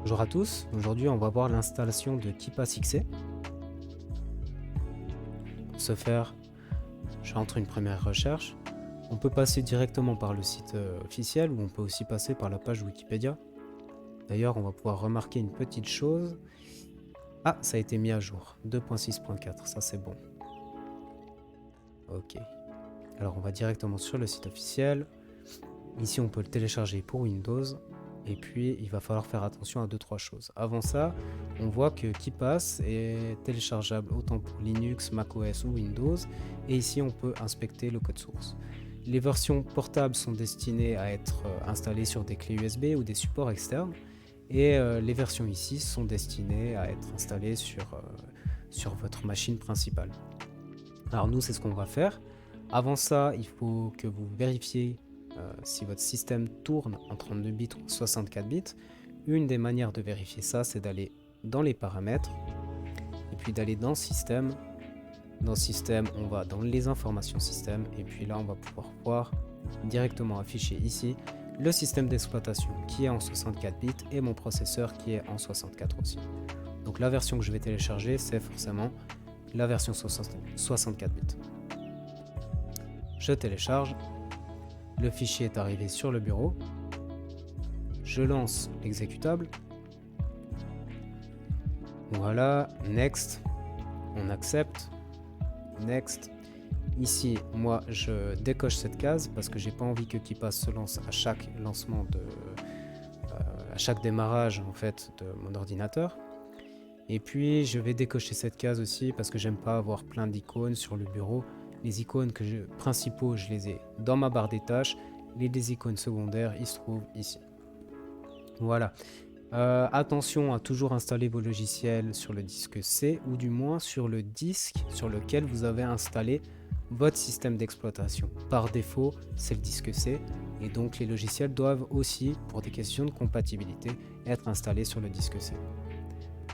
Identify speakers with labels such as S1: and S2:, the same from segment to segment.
S1: Bonjour à tous, aujourd'hui on va voir l'installation de KeePass XC. Pour ce faire, je rentre une première recherche. On peut passer directement par le site officiel ou on peut aussi passer par la page Wikipédia. D'ailleurs, on va pouvoir remarquer une petite chose. Ah, ça a été mis à jour, 2.6.4, ça c'est bon. Ok, alors on va directement sur le site officiel. Ici on peut le télécharger pour Windows. Et puis il va falloir faire attention à 2-3 choses. Avant ça, on voit que KeePass est téléchargeable autant pour Linux, macOS ou Windows. Et ici on peut inspecter le code source. Les versions portables sont destinées à être installées sur des clés USB ou des supports externes. Et les versions ici sont destinées à être installées sur votre machine principale. Alors nous, c'est ce qu'on va faire. Avant ça, il faut que vous vérifiez si votre système tourne en 32 bits ou 64 bits. Une des manières de vérifier ça, c'est d'aller dans les paramètres et puis d'aller dans Système. Dans Système, on va dans les informations système et puis là, on va pouvoir voir directement afficher ici le système d'exploitation qui est en 64 bits et mon processeur qui est en 64 aussi. Donc la version que je vais télécharger, c'est forcément la version 64 bits. Je télécharge. Le fichier est arrivé sur le bureau. Je lance l'exécutable. Voilà, next. On accepte. Next. Ici, moi, je décoche cette case parce que j'ai pas envie que KeePass se lance à chaque lancement à chaque démarrage en fait de mon ordinateur. Et puis, je vais décocher cette case aussi parce que j'aime pas avoir plein d'icônes sur le bureau. Les icônes principaux, je les ai dans ma barre des tâches. Les icônes secondaires, ils se trouvent ici. Voilà. Attention à toujours installer vos logiciels sur le disque C ou du moins sur le disque sur lequel vous avez installé votre système d'exploitation. Par défaut, c'est le disque C et donc les logiciels doivent aussi, pour des questions de compatibilité, être installés sur le disque C.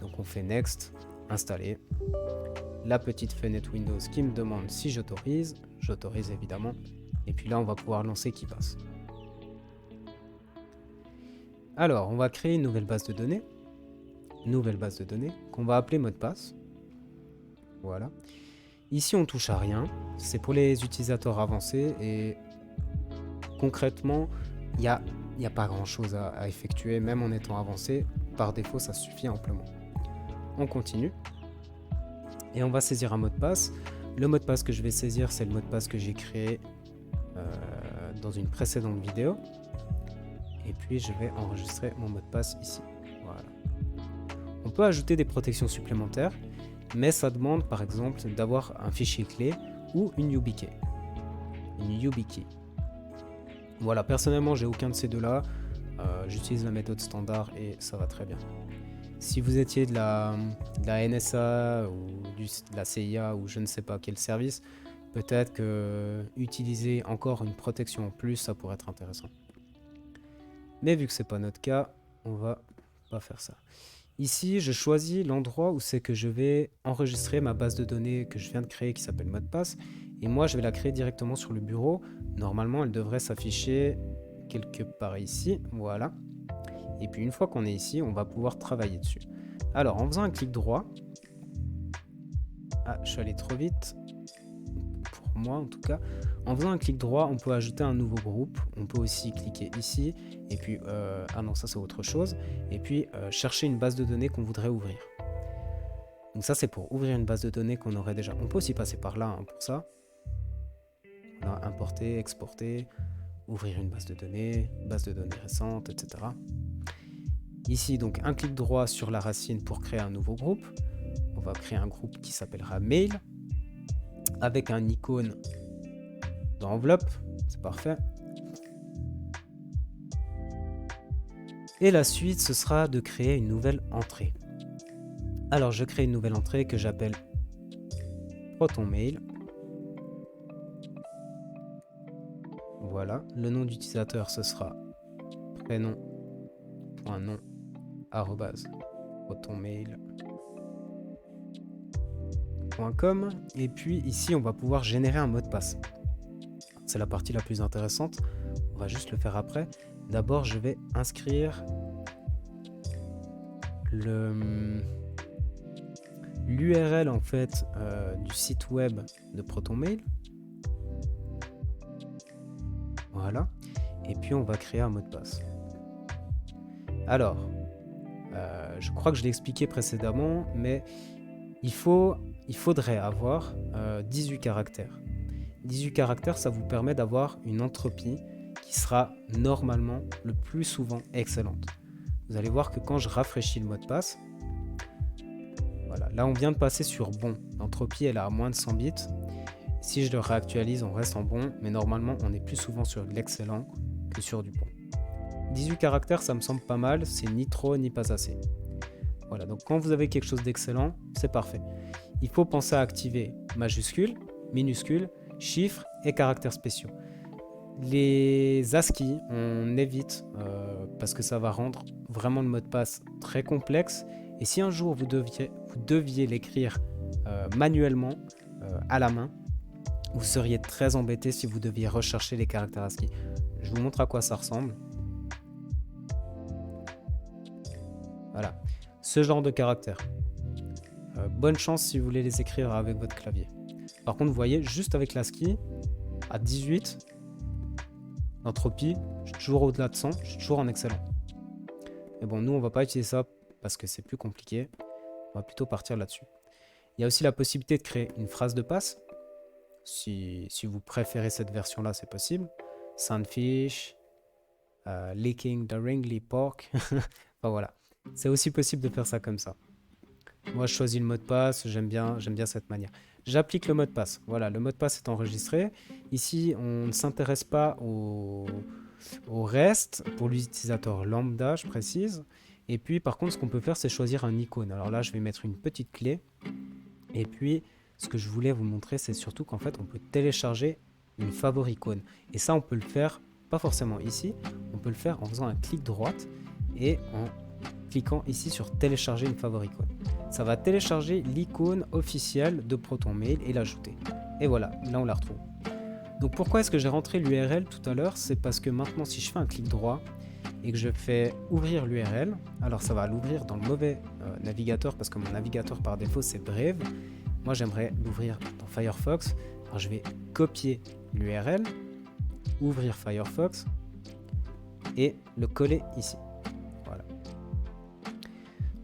S1: Donc on fait Next, installer. La petite fenêtre Windows qui me demande si j'autorise. J'autorise évidemment. Et puis là, on va pouvoir lancer KeePass. Alors, on va créer une nouvelle base de données. Qu'on va appeler mot de passe. Voilà. Ici, on touche à rien. C'est pour les utilisateurs avancés et concrètement, il n'y a pas grand-chose à effectuer, même en étant avancé. Par défaut, ça suffit amplement. On continue. Et on va saisir un mot de passe. Le mot de passe que je vais saisir, c'est le mot de passe que j'ai créé dans une précédente vidéo. Et puis je vais enregistrer mon mot de passe ici. Voilà. On peut ajouter des protections supplémentaires, mais ça demande par exemple d'avoir un fichier clé ou une YubiKey. Voilà, personnellement, j'ai aucun de ces deux-là. J'utilise la méthode standard et ça va très bien. Si vous étiez de la NSA ou de la CIA ou je ne sais pas quel service, peut-être que utiliser encore une protection en plus, ça pourrait être intéressant. Mais vu que c'est pas notre cas, on va pas faire ça. Ici, je choisis l'endroit où c'est que je vais enregistrer ma base de données que je viens de créer qui s'appelle mot de passe. Et moi, je vais la créer directement sur le bureau. Normalement, elle devrait s'afficher quelque part ici. Voilà. Et puis une fois qu'on est ici, on va pouvoir travailler dessus. Alors, en faisant un clic droit... Ah, je suis allé trop vite. Pour moi, en tout cas. En faisant un clic droit, on peut ajouter un nouveau groupe. On peut aussi cliquer ici. Et puis... ah non, ça c'est autre chose. Et puis, chercher une base de données qu'on voudrait ouvrir. Donc ça, c'est pour ouvrir une base de données qu'on aurait déjà. On peut aussi passer par là pour ça. Voilà, importer, exporter, ouvrir une base de données récente, etc. Ici, donc, un clic droit sur la racine pour créer un nouveau groupe. On va créer un groupe qui s'appellera Mail, avec un icône d'enveloppe. C'est parfait. Et la suite, ce sera de créer une nouvelle entrée. Alors, je crée une nouvelle entrée que j'appelle ProtonMail. Voilà. Le nom d'utilisateur, ce sera prénom.nom protonmail.com et puis ici on va pouvoir générer un mot de passe. C'est la partie la plus intéressante, on va juste le faire après. D'abord je vais inscrire l'URL en fait du site web de ProtonMail. Voilà. Et puis on va créer un mot de passe. Alors, je crois que je l'ai expliqué précédemment, mais il faudrait avoir 18 caractères. 18 caractères, ça vous permet d'avoir une entropie qui sera normalement le plus souvent excellente. Vous allez voir que quand je rafraîchis le mot de passe, voilà, là on vient de passer sur bon. L'entropie elle est à moins de 100 bits. Si je le réactualise, on reste en bon, mais normalement on est plus souvent sur de l'excellent que sur du bon. 18 caractères, ça me semble pas mal, c'est ni trop ni pas assez. Voilà, donc quand vous avez quelque chose d'excellent, c'est parfait. Il faut penser à activer majuscules, minuscules, chiffres et caractères spéciaux. Les ASCII, on évite parce que ça va rendre vraiment le mot de passe très complexe. Et si un jour vous deviez l'écrire manuellement, à la main, vous seriez très embêté si vous deviez rechercher les caractères ASCII. Je vous montre à quoi ça ressemble. Voilà, ce genre de caractères. Bonne chance si vous voulez les écrire avec votre clavier. Par contre, vous voyez, juste avec l'ASCII, à 18, l'entropie, je suis toujours au-delà de 100, je suis toujours en excellent. Mais bon, nous, on va pas utiliser ça parce que c'est plus compliqué. On va plutôt partir là-dessus. Il y a aussi la possibilité de créer une phrase de passe. Si vous préférez cette version-là, c'est possible. Sandfish, licking the ringly pork. Enfin voilà, c'est aussi possible de faire ça comme ça. Moi, je choisis le mot de passe, j'aime bien cette manière. J'applique le mot de passe. Voilà, le mot de passe est enregistré. Ici, on ne s'intéresse pas au reste pour l'utilisateur lambda, je précise. Et puis, par contre, ce qu'on peut faire, c'est choisir un icône. Alors là, je vais mettre une petite clé. Et puis, ce que je voulais vous montrer, c'est surtout qu'en fait, on peut télécharger une favoricône. Et ça, on peut le faire, pas forcément ici, on peut le faire en faisant un clic droite et en cliquant ici sur télécharger une favoricône. Ça va télécharger l'icône officielle de ProtonMail et l'ajouter. Et voilà, là on la retrouve. Donc pourquoi est-ce que j'ai rentré l'URL tout à l'heure? C'est parce que maintenant si je fais un clic droit et que je fais ouvrir l'URL, alors ça va l'ouvrir dans le mauvais navigateur parce que mon navigateur par défaut c'est Brave. Moi j'aimerais l'ouvrir dans Firefox. Alors je vais copier l'URL, ouvrir Firefox et le coller ici. Voilà.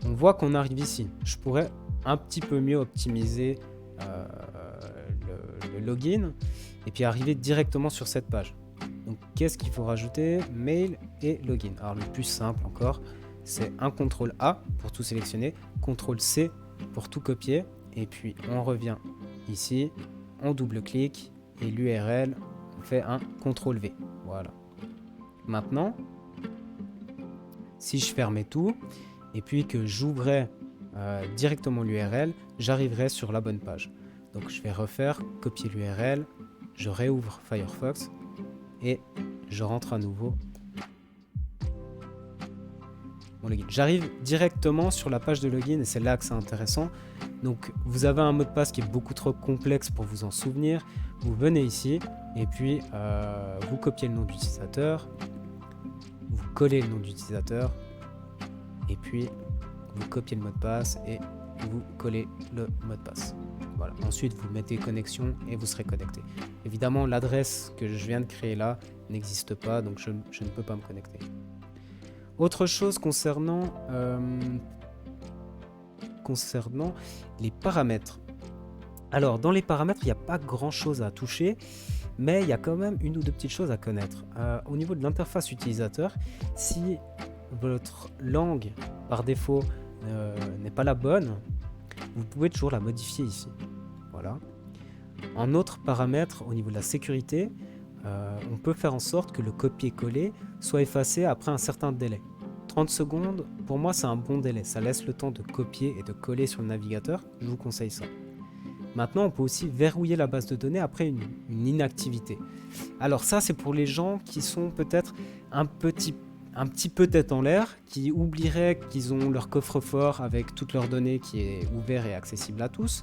S1: On voit qu'on arrive ici. Je pourrais un petit peu mieux optimiser le login et puis arriver directement sur cette page. Donc qu'est-ce qu'il faut rajouter? Mail et login. Alors le plus simple encore, c'est un CTRL A pour tout sélectionner, CTRL C pour tout copier et puis on revient ici, on double-clique et l'URL, on fait un CTRL V. Voilà. Maintenant, si je fermais tout et puis que j'ouvrais directement l'URL, j'arriverai sur la bonne page. Donc je vais refaire copier l'URL, je réouvre Firefox et je rentre à nouveau mon login. J'arrive directement sur la page de login et c'est là que c'est intéressant. Donc vous avez un mot de passe qui est beaucoup trop complexe pour vous en souvenir. Vous venez ici et puis vous copiez le nom d'utilisateur, vous collez le nom d'utilisateur et puis vous copiez le mot de passe et vous collez le mot de passe. Voilà. Ensuite, vous mettez connexion et vous serez connecté. Évidemment, l'adresse que je viens de créer là n'existe pas, donc je ne peux pas me connecter. Autre chose concernant les paramètres. Alors, dans les paramètres, il n'y a pas grand-chose à toucher, mais il y a quand même une ou deux petites choses à connaître. Au niveau de l'interface utilisateur, si votre langue, par défaut, n'est pas la bonne, vous pouvez toujours la modifier ici. Voilà. En autre paramètre, au niveau de la sécurité, on peut faire en sorte que le copier-coller soit effacé après un certain délai. 30 secondes, pour moi, c'est un bon délai. Ça laisse le temps de copier et de coller sur le navigateur. Je vous conseille ça. Maintenant, on peut aussi verrouiller la base de données après une inactivité. Alors ça, c'est pour les gens qui sont peut-être un petit peu tête en l'air, qui oublieraient qu'ils ont leur coffre-fort avec toutes leurs données qui est ouvert et accessible à tous.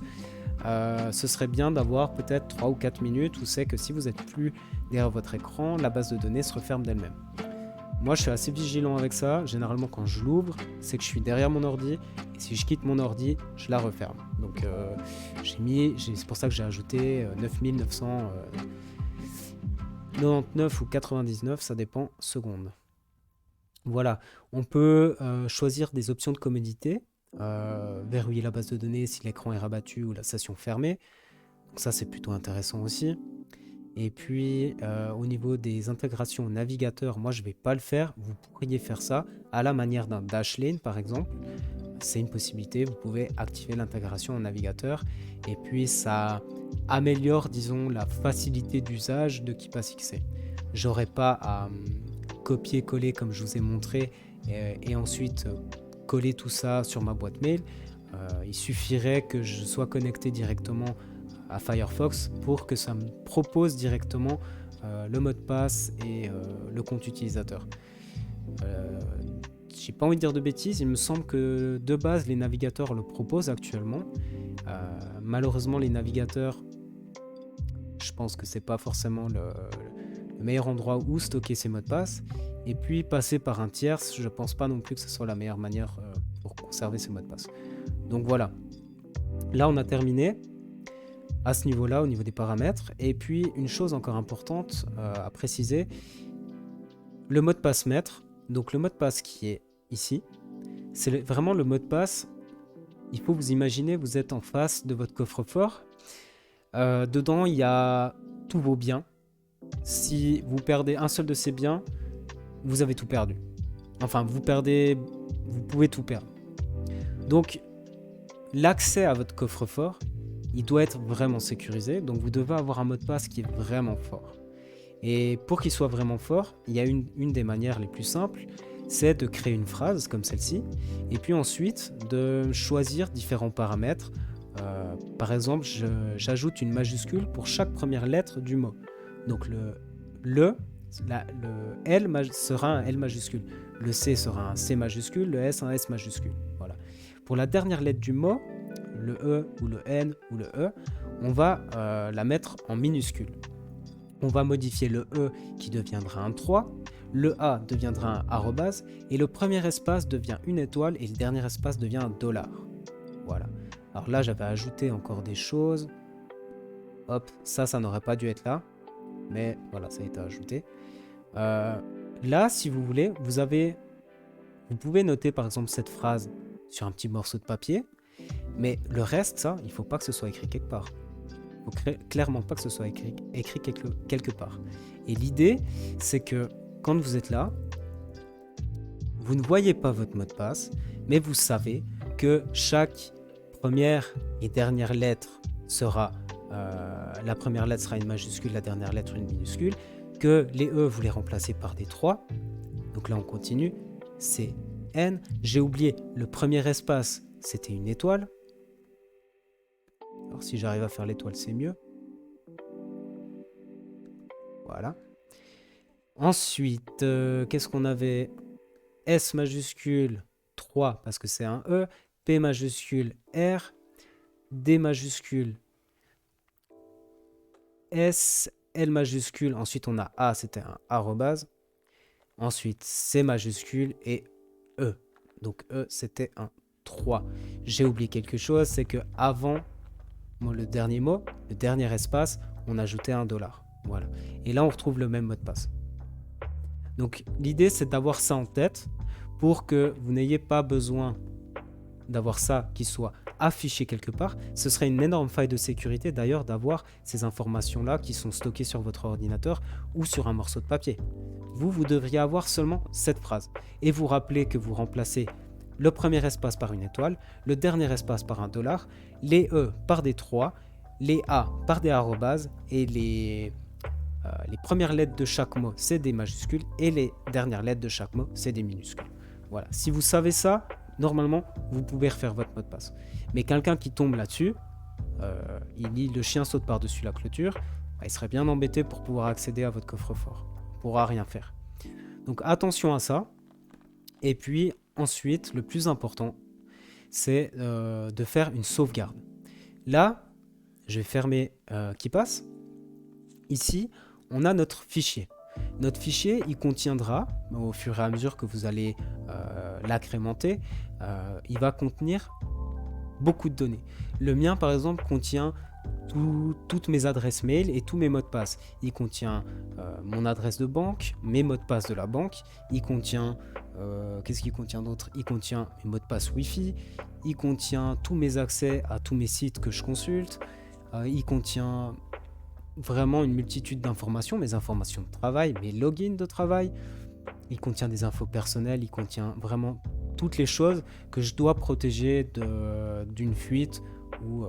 S1: Ce serait bien d'avoir peut-être 3 ou 4 minutes où c'est que si vous n'êtes plus derrière votre écran, la base de données se referme d'elle-même. Moi, je suis assez vigilant avec ça. Généralement, quand je l'ouvre, c'est que je suis derrière mon ordi. Et si je quitte mon ordi, je la referme. Donc, c'est pour ça que j'ai ajouté 99 ou 99, ça dépend, secondes. Voilà, on peut choisir des options de commodité, verrouiller la base de données si l'écran est rabattu ou la session fermée. Donc ça, c'est plutôt intéressant aussi. Et puis, au niveau des intégrations navigateur, moi, je ne vais pas le faire. Vous pourriez faire ça à la manière d'un Dashlane, par exemple. C'est une possibilité. Vous pouvez activer l'intégration en navigateur. Et puis, ça améliore, disons, la facilité d'usage de KeePassXC. J'aurais pas à copier-coller comme je vous ai montré et ensuite coller tout ça sur ma boîte mail. Il suffirait que je sois connecté directement à Firefox pour que ça me propose directement le mot de passe et le compte utilisateur. J'ai pas envie de dire de bêtises, il me semble que de base les navigateurs le proposent actuellement. Malheureusement les navigateurs, je pense que c'est pas forcément le meilleur endroit où stocker ces mots de passe. Et puis passer par un tierce, je pense pas non plus que ce soit la meilleure manière pour conserver ces mots de passe. Donc voilà, là on a terminé à ce niveau-là, au niveau des paramètres. Et puis, une chose encore importante à préciser, le mot de passe maître, donc le mot de passe qui est ici, c'est vraiment le mot de passe, il faut vous imaginer, vous êtes en face de votre coffre-fort. Dedans, il y a tous vos biens. Si vous perdez un seul de ces biens, vous avez tout perdu. Enfin, vous pouvez tout perdre. Donc, l'accès à votre coffre-fort, il doit être vraiment sécurisé, donc vous devez avoir un mot de passe qui est vraiment fort. Et pour qu'il soit vraiment fort, il y a une des manières les plus simples, c'est de créer une phrase comme celle-ci, et puis ensuite de choisir différents paramètres. Par exemple, j'ajoute une majuscule pour chaque première lettre du mot. Donc le L sera un L majuscule, le C sera un C majuscule, le S un S majuscule. Voilà. Pour la dernière lettre du mot, le E ou le N ou le E, on va la mettre en minuscule. On va modifier le E qui deviendra un 3, le A deviendra un arrobase, et le premier espace devient une étoile, et le dernier espace devient un $. Voilà. Alors là, j'avais ajouté encore des choses. Hop, ça n'aurait pas dû être là, mais voilà, ça a été ajouté. Là, si vous voulez, vous pouvez noter par exemple cette phrase sur un petit morceau de papier, mais le reste, ça, il ne faut pas que ce soit écrit quelque part. Il ne faut clairement pas que ce soit écrit quelque part. Et l'idée, c'est que quand vous êtes là, vous ne voyez pas votre mot de passe, mais vous savez que chaque première et dernière lettre sera, la première lettre sera une majuscule, la dernière lettre une minuscule, que les E, vous les remplacez par des 3. Donc là, on continue. C'est N. J'ai oublié, le premier espace, c'était une étoile. Alors si j'arrive à faire l'étoile, c'est mieux. Voilà. Ensuite, qu'est-ce qu'on avait? S majuscule 3 parce que c'est un E. P majuscule R. D majuscule S. L majuscule. Ensuite, on a A, c'était un arrobase. Ensuite, C majuscule et E. Donc E, c'était un 3. J'ai oublié quelque chose, c'est que avant le dernier mot, le dernier espace, on ajoutait un $. Voilà. Et là, on retrouve le même mot de passe. Donc, l'idée, c'est d'avoir ça en tête pour que vous n'ayez pas besoin d'avoir ça qui soit affiché quelque part. Ce serait une énorme faille de sécurité, d'ailleurs, d'avoir ces informations-là qui sont stockées sur votre ordinateur ou sur un morceau de papier. Vous devriez avoir seulement cette phrase. Et vous rappelez que vous remplacez le premier espace par une étoile, le dernier espace par un $, les E par des 3, les A par des arrobases et les premières lettres de chaque mot, c'est des majuscules et les dernières lettres de chaque mot, c'est des minuscules. Voilà. Si vous savez ça, normalement, vous pouvez refaire votre mot de passe. Mais quelqu'un qui tombe là-dessus, il lit le chien saute par-dessus la clôture, il serait bien embêté pour pouvoir accéder à votre coffre-fort. Il ne pourra rien faire. Donc attention à ça. Et puis ensuite, le plus important, c'est de faire une sauvegarde. Là, je vais fermer KeePass. Ici, on a notre fichier. Notre fichier, il contiendra au fur et à mesure que vous allez l'agrémenter, il va contenir beaucoup de données. Le mien, par exemple, contient toutes mes adresses mail et tous mes mots de passe. Il contient mon adresse de banque, mes mots de passe de la banque. Il contient, qu'est-ce qu'il contient d'autre? Il contient mes mots de passe Wi-Fi. Il contient tous mes accès à tous mes sites que je consulte. Il contient vraiment une multitude d'informations, mes informations de travail, mes logins de travail. Il contient des infos personnelles, il contient vraiment toutes les choses que je dois protéger d'une fuite ou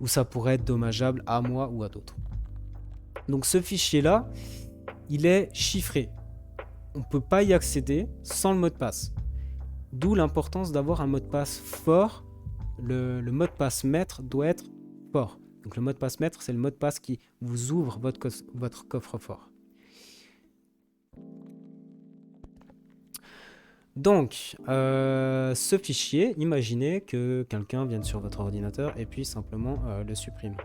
S1: où ça pourrait être dommageable à moi ou à d'autres. Donc ce fichier-là, il est chiffré. On ne peut pas y accéder sans le mot de passe. D'où l'importance d'avoir un mot de passe fort. Le mot de passe maître doit être fort. Donc le mot de passe maître, c'est le mot de passe qui vous ouvre votre coffre-fort. Donc, ce fichier, imaginez que quelqu'un vienne sur votre ordinateur et puis simplement le supprime.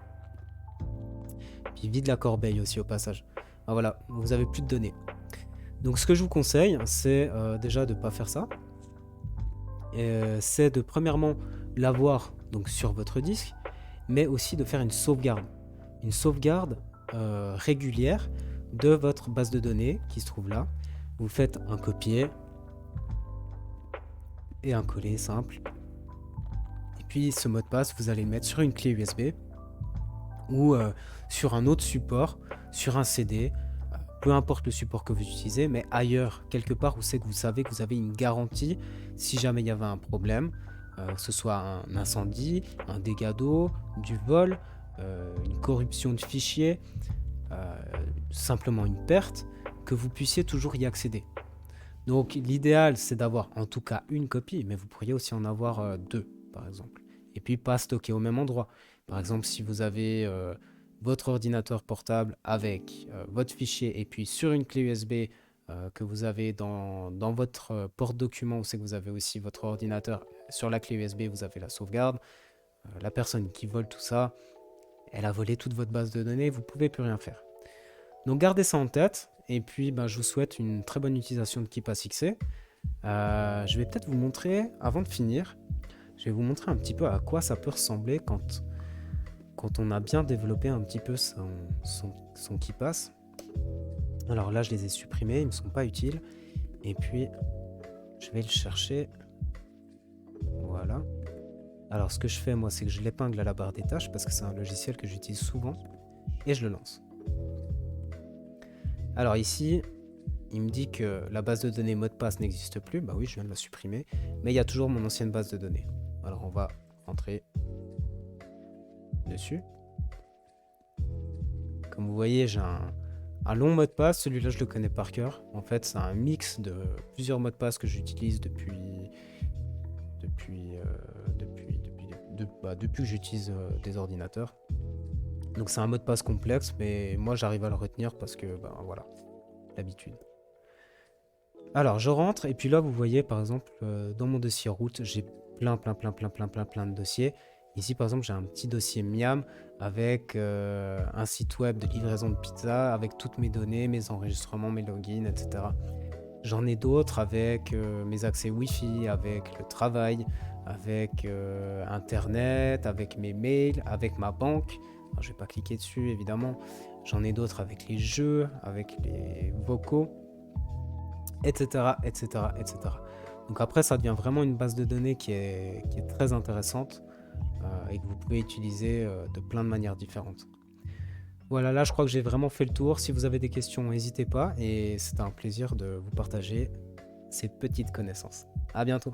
S1: Puis vide la corbeille aussi au passage. Ah, voilà, vous avez plus de données. Donc ce que je vous conseille, c'est déjà de ne pas faire ça. C'est de premièrement l'avoir donc sur votre disque, mais aussi de faire une sauvegarde. Une sauvegarde régulière de votre base de données qui se trouve là. Vous faites un copier et un coller simple. Et puis ce mot de passe, vous allez le mettre sur une clé USB ou sur un autre support, sur un CD, peu importe le support que vous utilisez, mais ailleurs, quelque part où c'est que vous savez que vous avez une garantie si jamais il y avait un problème, que ce soit un incendie, un dégât d'eau, du vol, une corruption de fichier, simplement une perte, que vous puissiez toujours y accéder. Donc l'idéal, c'est d'avoir en tout cas une copie, mais vous pourriez aussi en avoir deux, par exemple. Et puis pas stocker au même endroit. Par exemple, si vous avez votre ordinateur portable avec votre fichier et puis sur une clé USB que vous avez dans votre porte-document, où c'est que vous avez aussi votre ordinateur, sur la clé USB, vous avez la sauvegarde. La personne qui vole tout ça, elle a volé toute votre base de données, vous ne pouvez plus rien faire. Donc gardez ça en tête. Et puis, je vous souhaite une très bonne utilisation de KeePassXC. Je vais peut-être vous montrer, avant de finir, je vais vous montrer un petit peu à quoi ça peut ressembler quand on a bien développé un petit peu son KeePass. Alors là, je les ai supprimés, ils ne me sont pas utiles. Et puis, je vais le chercher. Voilà. Alors, ce que je fais, moi, c'est que je l'épingle à la barre des tâches parce que c'est un logiciel que j'utilise souvent. Et je le lance. Alors ici, il me dit que la base de données mot de passe n'existe plus. Bah oui, je viens de la supprimer. Mais il y a toujours mon ancienne base de données. Alors on va rentrer dessus. Comme vous voyez, j'ai un long mot de passe. Celui-là, je le connais par cœur. En fait, c'est un mix de plusieurs mots de passe que j'utilise depuis que j'utilise des ordinateurs. Donc c'est un mot de passe complexe, mais moi j'arrive à le retenir parce que, voilà, l'habitude. Alors je rentre, et puis là vous voyez par exemple, dans mon dossier route, j'ai plein de dossiers. Ici par exemple j'ai un petit dossier Miam avec un site web de livraison de pizza, avec toutes mes données, mes enregistrements, mes logins, etc. J'en ai d'autres avec mes accès Wi-Fi, avec le travail, avec Internet, avec mes mails, avec ma banque. Alors, je vais pas cliquer dessus évidemment. J'en ai d'autres avec les jeux, avec les vocaux, etc., etc., etc. Donc après, ça devient vraiment une base de données qui est très intéressante et que vous pouvez utiliser de plein de manières différentes. Voilà, là je crois que j'ai vraiment fait le tour. Si vous avez des questions, n'hésitez pas, et c'était un plaisir de vous partager ces petites connaissances. À bientôt.